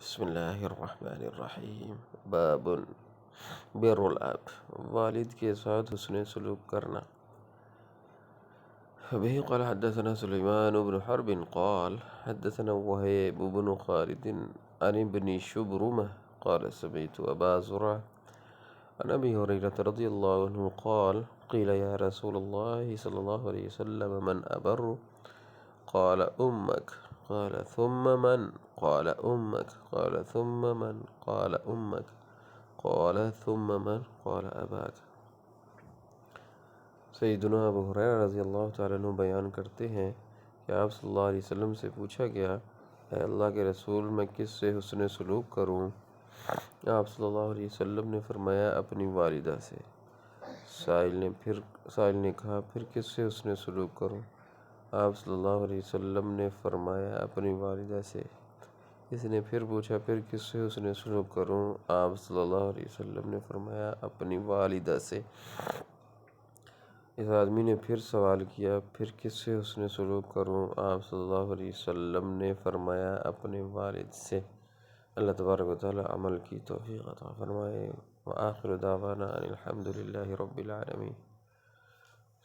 بسم اللہ الرحمن الرحیم باب بر الاب، والد کے ساتھ حسن سلوک کرنا۔ به قال حدثنا سليمان بن حرب قال حدثنا وهيب بن خالد عن ابن شبرمة قال سمعت أبا زرعة عن أبي هريرة رضي الله عنه قال قيل يا رسول الله صلى الله عليه وسلم من أبر؟ قال أمك، قال ثم من؟ قال أمك، قال ثم من؟ قال أمك، قال ثم من؟ قال أباك۔ سیدنا ابو ہریرہ رضی اللہ تعالیٰ عنہ بیان کرتے ہیں کہ آپ صلی اللہ علیہ وسلم سے پوچھا گیا، اے اللہ کے رسول، میں کس سے حسن سلوک کروں؟ آپ صلی اللہ علیہ وسلم نے فرمایا، اپنی والدہ سے۔ سائل نے کہا، پھر کس سے حسن سلوک کروں؟ آپ صلی اللہ علیہ وسلم نے فرمایا، اپنی والدہ سے۔ اس نے پھر پوچھا، پھر کس سے حسن سلوک کروں؟ آپ صلی اللہ علیہ وسلم نے فرمایا، اپنی والدہ سے۔ اس آدمی نے پھر سوال کیا، پھر کس سے حسن سلوک کروں؟ آپ صلی اللہ علیہ وسلم نے فرمایا، اپنے والد سے۔ اللہ تبارک و تعالی عمل کی توفیق عطا فرمائے۔ وآخر دعوانا ان الحمد للہ رب العالمین۔